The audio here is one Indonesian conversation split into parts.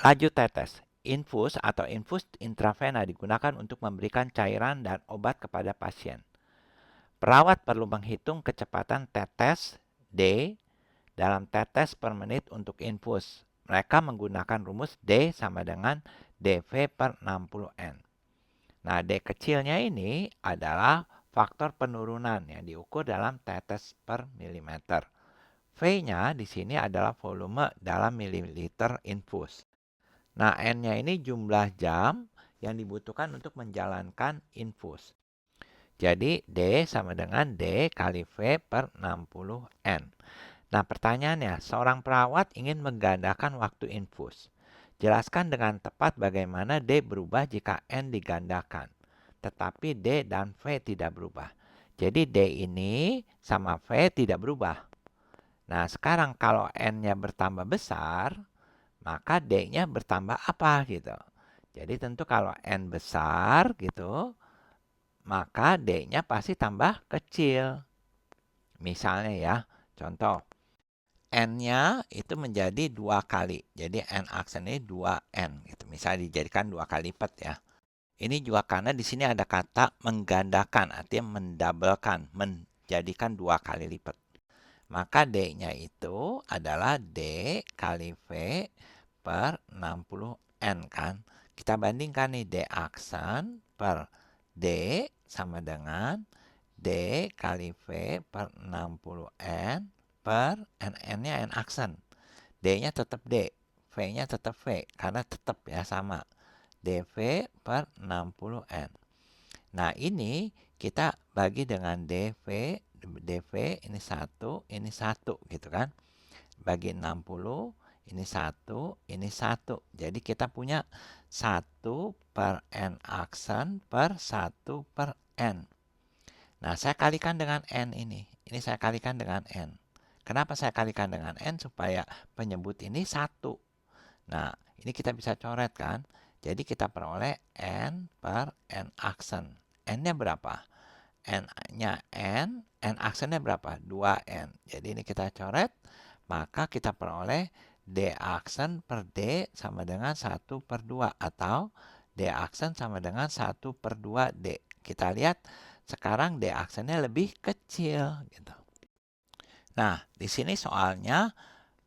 Laju tetes. Infus atau infus intravena digunakan untuk memberikan cairan dan obat kepada pasien. Perawat perlu menghitung kecepatan tetes D dalam tetes per menit untuk infus. Mereka menggunakan rumus D sama dengan dV per 60N. Nah, D kecilnya ini adalah faktor penurunan yang diukur dalam tetes per milimeter. V-nya di sini adalah volume dalam mililiter infus. Nah, N-nya ini jumlah jam yang dibutuhkan untuk menjalankan infus. Jadi, D sama dengan D kali V per 60N. Nah, pertanyaannya, seorang perawat ingin menggandakan waktu infus. Jelaskan dengan tepat bagaimana D berubah jika N digandakan. Tetapi D dan V tidak berubah. Jadi D ini sama V tidak berubah. Nah, sekarang kalau N-nya bertambah besar, maka D-nya bertambah apa gitu. Jadi tentu kalau N besar gitu, maka D-nya pasti tambah kecil. Misalnya ya, contoh. N-nya itu menjadi 2 kali. Jadi N aksen ini 2N gitu. Misalnya dijadikan 2 kali lipat ya. Ini juga karena di sini ada kata menggandakan, artinya mendabelkan, menjadikan 2 kali lipat. Maka D-nya itu adalah D kali V per 60N kan. Kita bandingkan nih D aksen per D sama dengan D kali V per 60N per N-nya N aksen. D-nya tetap D, V-nya tetap V, karena tetap ya sama. dV per 60N. Nah, ini kita bagi dengan dV ini 1, ini 1 gitu kan. Bagi 60, ini 1, ini 1. Jadi kita punya 1 per N aksen per 1 per N. Nah, saya kalikan dengan N ini. Ini saya kalikan dengan N. Kenapa saya kalikan dengan N? Supaya penyebut ini 1. Nah, ini kita bisa coret kan? Jadi kita peroleh N per N aksen. N-nya berapa? N-nya N aksennya berapa? 2N. Jadi ini kita coret, maka kita peroleh D aksen per D sama dengan 1 per 2. Atau D aksen sama dengan 1 per 2 D. Kita lihat sekarang D aksennya lebih kecil gitu. Nah, di sini soalnya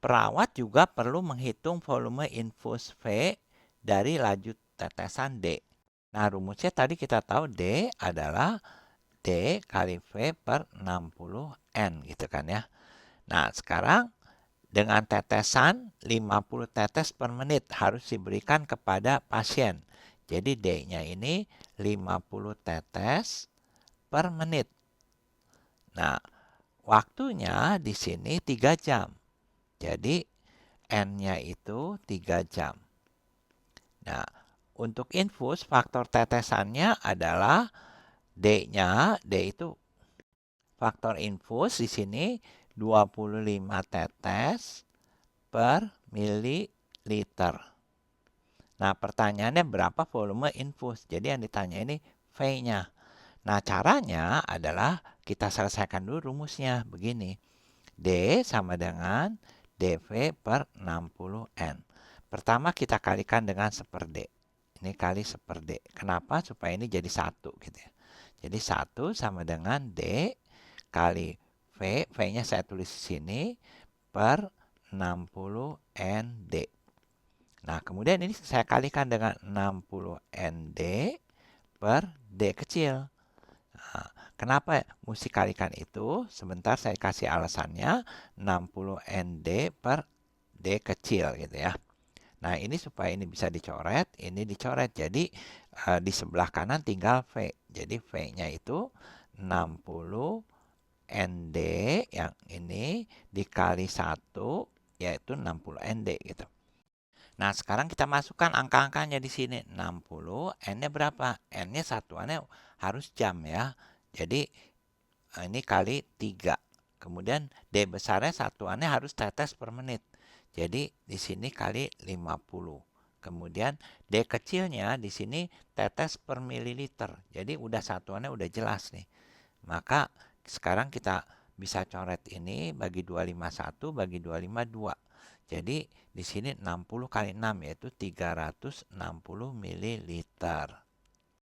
perawat juga perlu menghitung volume infus V dari laju tetesan D. Nah, rumusnya tadi kita tahu D adalah D kali V per 60N gitu kan ya. Nah, sekarang dengan tetesan 50 tetes per menit harus diberikan kepada pasien. Jadi D-nya ini 50 tetes per menit. Nah, waktunya di sini 3 jam. Jadi N-nya itu 3 jam. Nah, untuk infus faktor tetesannya adalah D-nya, D itu faktor infus di sini 25 tetes per mililiter. Nah, pertanyaannya berapa volume infus? Jadi yang ditanya ini V-nya. Nah, caranya adalah kita selesaikan dulu rumusnya. Begini. D sama dengan dV per 60N. Pertama kita kalikan dengan 1/D. Ini kali 1/D. Kenapa? Supaya ini jadi 1 gitu ya. Jadi 1 sama dengan D kali V. V-nya saya tulis di sini per 60ND. Nah, kemudian ini saya kalikan dengan 60ND per D kecil. Nah, kenapa mesti kalikan itu? Sebentar saya kasih alasannya. 60 ND per D kecil gitu ya. Nah, ini supaya ini bisa dicoret, ini dicoret. Jadi di sebelah kanan tinggal V. Jadi V-nya itu 60 ND yang ini dikali 1 yaitu 60 ND gitu. Nah, sekarang kita masukkan angka-angkanya di sini. 60, N-nya berapa? N-nya satuannya harus jam ya. Jadi ini kali 3. Kemudian D besarnya satuannya harus tetes per menit. Jadi di sini kali 50. Kemudian D kecilnya di sini tetes per mililiter. Jadi udah satuannya udah jelas nih. Maka sekarang kita bisa coret ini bagi 251 bagi 252. Jadi di sini 60 kali 6 yaitu 360 ml.